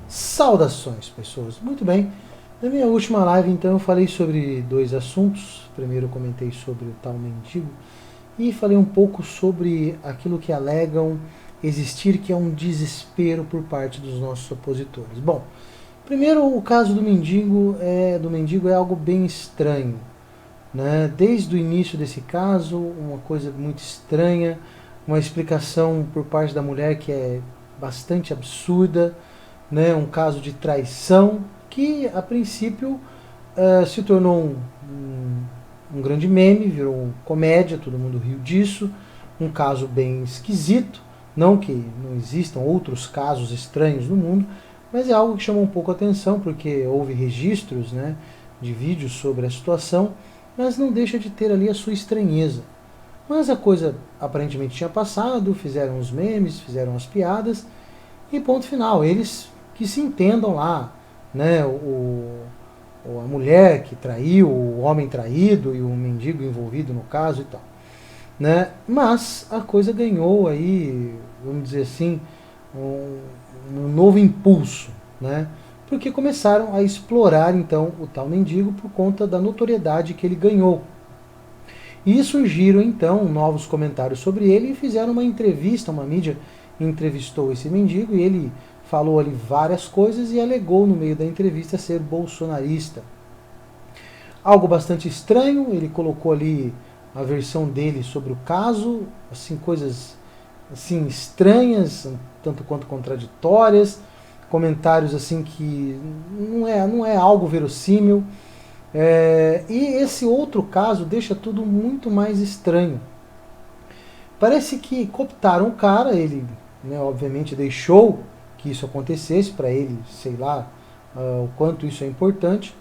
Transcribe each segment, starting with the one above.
Saudações, pessoas. Muito bem. Na minha última live, então, eu falei sobre dois assuntos. Primeiro eu comentei sobre o tal mendigo e falei um pouco sobre aquilo que alegam existir, que é um desespero por parte dos nossos opositores. Bom, primeiro o caso do mendigo é algo bem estranho, né? Desde o início desse caso, uma coisa muito estranha, uma explicação por parte da mulher que é bastante absurda, né? Um caso de traição que a princípio se tornou um grande meme, virou comédia, todo mundo riu disso, um caso bem esquisito, não que não existam outros casos estranhos no mundo, mas é algo que chamou um pouco a atenção, porque houve registros, né, de vídeos sobre a situação, mas não deixa de ter ali a sua estranheza. Mas a coisa aparentemente tinha passado, fizeram os memes, fizeram as piadas, e ponto final, eles que se entendam lá, né, a mulher que traiu, o homem traído e o mendigo envolvido no caso e tal, né? Mas a coisa ganhou aí, vamos dizer assim, um novo impulso, né? Porque começaram a explorar então o tal mendigo por conta da notoriedade que ele ganhou. E surgiram então novos comentários sobre ele e fizeram uma entrevista, uma mídia entrevistou esse mendigo e ele falou ali várias coisas e alegou no meio da entrevista ser bolsonarista. Algo bastante estranho, ele colocou ali a versão dele sobre o caso, assim, coisas assim estranhas, tanto quanto contraditórias, comentários assim que não é algo verossímil. E esse outro caso deixa tudo muito mais estranho. Parece que cooptaram o cara, ele, né, obviamente deixou que isso acontecesse, para ele, sei lá, o quanto isso é importante.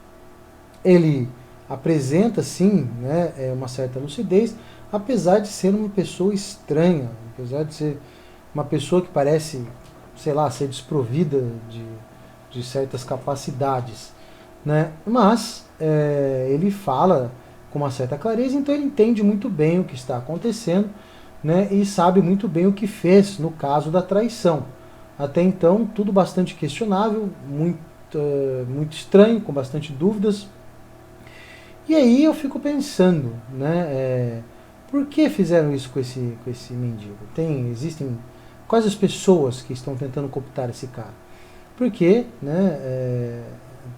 Ele apresenta, sim, né, uma certa lucidez, apesar de ser uma pessoa estranha, apesar de ser uma pessoa que parece, sei lá, ser desprovida de certas capacidades, né? Mas ele fala com uma certa clareza, então ele entende muito bem o que está acontecendo, né, e sabe muito bem o que fez no caso da traição. Até então, tudo bastante questionável, muito estranho, com bastante dúvidas. E aí eu fico pensando, né, por que fizeram isso com esse mendigo? Existem quais as pessoas que estão tentando cooptar esse cara? Porque, né,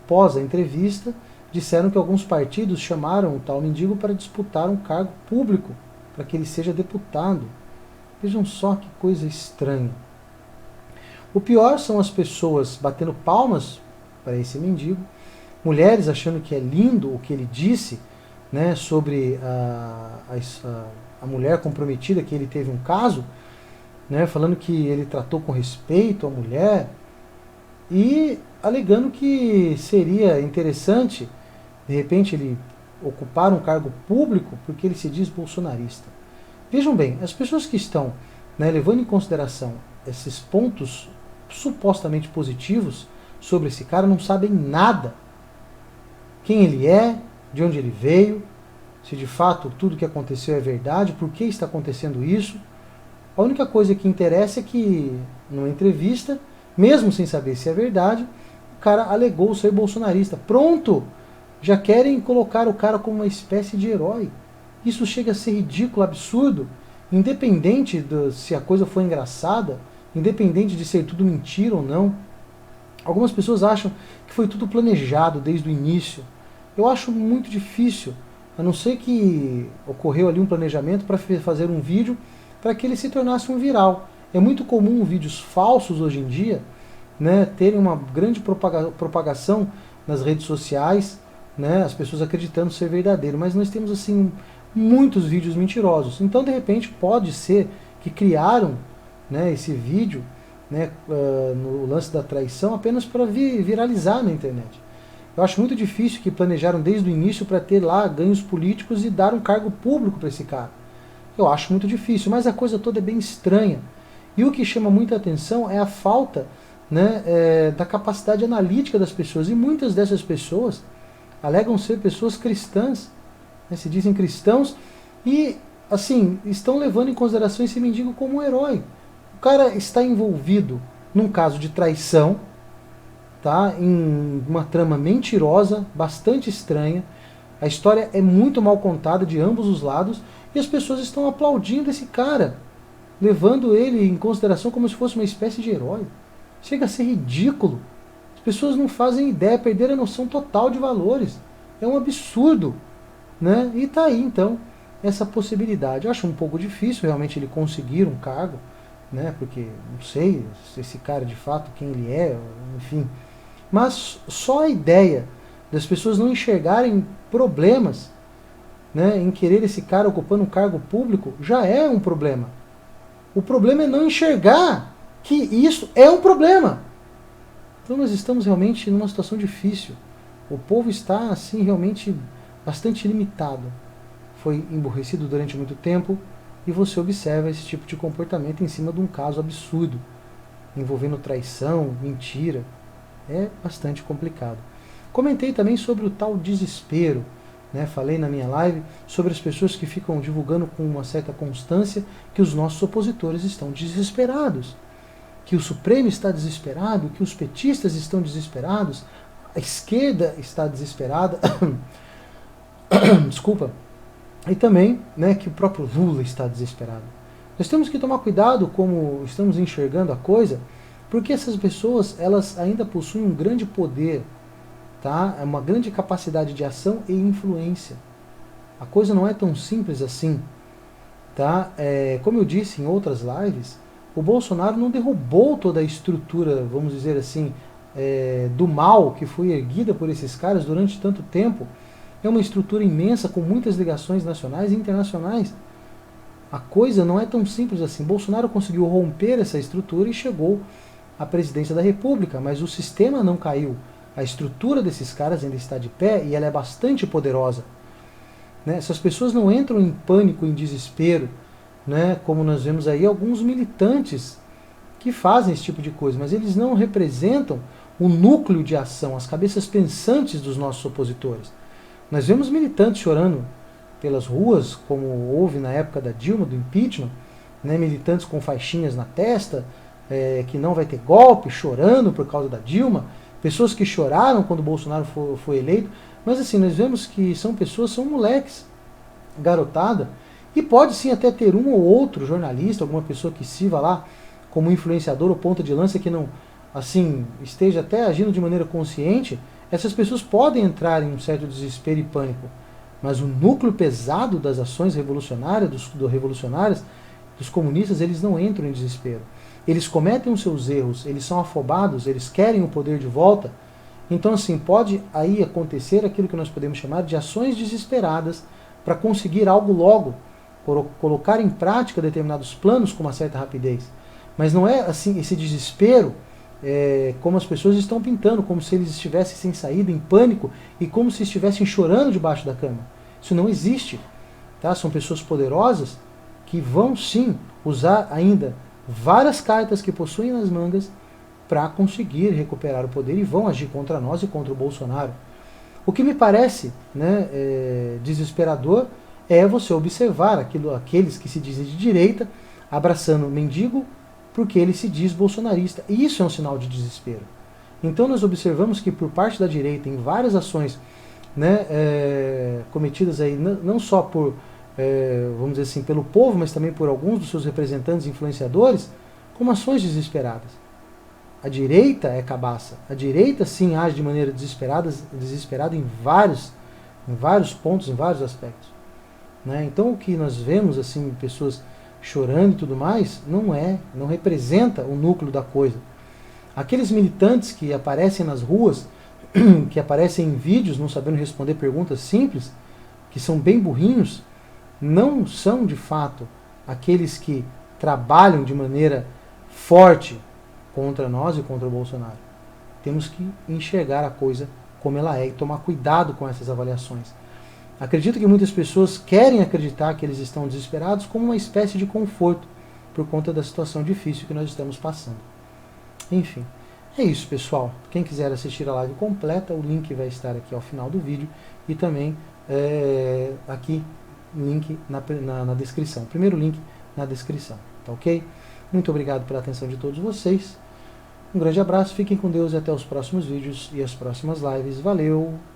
pós a entrevista, disseram que alguns partidos chamaram o tal mendigo para disputar um cargo público, para que ele seja deputado. Vejam só que coisa estranha. O pior são as pessoas batendo palmas para esse mendigo, mulheres achando que é lindo o que ele disse, né, sobre a mulher comprometida, que ele teve um caso, né, falando que ele tratou com respeito a mulher e alegando que seria interessante, de repente, ele ocupar um cargo público porque ele se diz bolsonarista. Vejam bem, as pessoas que estão, né, levando em consideração esses pontos supostamente positivos sobre esse cara não sabem nada. Quem ele é, de onde ele veio, se de fato tudo que aconteceu é verdade, por que está acontecendo isso. A única coisa que interessa é que, numa entrevista, mesmo sem saber se é verdade, o cara alegou ser bolsonarista. Pronto! Já querem colocar o cara como uma espécie de herói. Isso chega a ser ridículo, absurdo, independente se a coisa foi engraçada, independente de ser tudo mentira ou não. Algumas pessoas acham que foi tudo planejado desde o início. Eu acho muito difícil, a não ser que ocorreu ali um planejamento para fazer um vídeo para que ele se tornasse um viral. É muito comum vídeos falsos hoje em dia, né, terem uma grande propagação nas redes sociais, né, as pessoas acreditando ser verdadeiro, mas nós temos assim muitos vídeos mentirosos. Então, de repente, pode ser que criaram, né, esse vídeo, né, no lance da traição apenas para viralizar na internet. Eu acho muito difícil que planejaram desde o início para ter lá ganhos políticos e dar um cargo público para esse cara. Eu acho muito difícil, mas a coisa toda é bem estranha. E o que chama muita atenção é a falta, né, da capacidade analítica das pessoas. E muitas dessas pessoas alegam ser pessoas cristãs, né, se dizem cristãos, e assim, estão levando em consideração esse mendigo como um herói. O cara está envolvido num caso de traição, tá? Em uma trama mentirosa, bastante estranha. A história é muito mal contada de ambos os lados e as pessoas estão aplaudindo esse cara, levando ele em consideração como se fosse uma espécie de herói. Chega a ser ridículo. As pessoas não fazem ideia, perderam a noção total de valores. É um absurdo, né? E tá aí então essa possibilidade. Eu acho um pouco difícil realmente ele conseguir um cargo, né? Porque não sei se esse cara de fato quem ele é, enfim. Mas só a ideia das pessoas não enxergarem problemas, né, em querer esse cara ocupando um cargo público já é um problema. O problema é não enxergar que isso é um problema. Então nós estamos realmente numa situação difícil. O povo está assim realmente bastante limitado. Foi emburrecido durante muito tempo e você observa esse tipo de comportamento em cima de um caso absurdo, envolvendo traição, mentira. É bastante complicado. Comentei também sobre o tal desespero, né? Falei na minha live sobre as pessoas que ficam divulgando com uma certa constância que os nossos opositores estão desesperados, que o Supremo está desesperado, que os petistas estão desesperados, a esquerda está desesperada, desculpa, e também, né, que o próprio Lula está desesperado. Nós temos que tomar cuidado como estamos enxergando a coisa, porque essas pessoas elas ainda possuem um grande poder, tá? Uma grande capacidade de ação e influência. A coisa não é tão simples assim, tá? Como eu disse em outras lives, o Bolsonaro não derrubou toda a estrutura, vamos dizer assim, do mal que foi erguida por esses caras durante tanto tempo. É uma estrutura imensa com muitas ligações nacionais e internacionais. A coisa não é tão simples assim. Bolsonaro conseguiu romper essa estrutura e chegou à presidência da República, mas o sistema não caiu. A estrutura desses caras ainda está de pé e ela é bastante poderosa. Né? Essas pessoas não entram em pânico, em desespero, né? Como nós vemos aí alguns militantes que fazem esse tipo de coisa, mas eles não representam o núcleo de ação, as cabeças pensantes dos nossos opositores. Nós vemos militantes chorando pelas ruas, como houve na época da Dilma, do impeachment, né? Militantes com faixinhas na testa, que não vai ter golpe, chorando por causa da Dilma, pessoas que choraram quando o Bolsonaro foi eleito, mas assim, nós vemos que são pessoas, são moleques, garotada, e pode sim até ter um ou outro jornalista, alguma pessoa que sirva lá como influenciador ou ponta de lança que não, assim, esteja até agindo de maneira consciente. Essas pessoas podem entrar em um certo desespero e pânico, mas o núcleo pesado das ações revolucionárias, revolucionárias, dos comunistas, eles não entram em desespero. Eles cometem os seus erros, eles são afobados, eles querem o poder de volta. Então, assim, pode aí acontecer aquilo que nós podemos chamar de ações desesperadas para conseguir algo logo, colocar em prática determinados planos com uma certa rapidez. Mas não é assim esse desespero como as pessoas estão pintando, como se eles estivessem sem saída, em pânico e como se estivessem chorando debaixo da cama. Isso não existe. Tá? São pessoas poderosas que vão sim usar ainda várias cartas que possuem nas mangas para conseguir recuperar o poder e vão agir contra nós e contra o Bolsonaro. O que me parece, né, desesperador é você observar aqueles que se dizem de direita abraçando o mendigo porque ele se diz bolsonarista. E isso é um sinal de desespero. Então nós observamos que por parte da direita, em várias ações, né, cometidas aí não só por, vamos dizer assim, pelo povo, mas também por alguns dos seus representantes e influenciadores, como ações desesperadas. A direita é cabaça. A direita sim age de maneira desesperada em vários pontos, em vários aspectos. Né? Então o que nós vemos, assim, pessoas chorando e tudo mais, não representa o núcleo da coisa. Aqueles militantes que aparecem nas ruas, que aparecem em vídeos não sabendo responder perguntas simples, que são bem burrinhos, não são de fato aqueles que trabalham de maneira forte contra nós e contra o Bolsonaro. Temos que enxergar a coisa como ela é e tomar cuidado com essas avaliações. Acredito que muitas pessoas querem acreditar que eles estão desesperados como uma espécie de conforto por conta da situação difícil que nós estamos passando. Enfim, é isso, pessoal. Quem quiser assistir a live completa, o link vai estar aqui ao final do vídeo e também aqui link na descrição. Primeiro link na descrição, tá ok? Muito obrigado pela atenção de todos vocês. Um grande abraço, fiquem com Deus e até os próximos vídeos e as próximas lives. Valeu!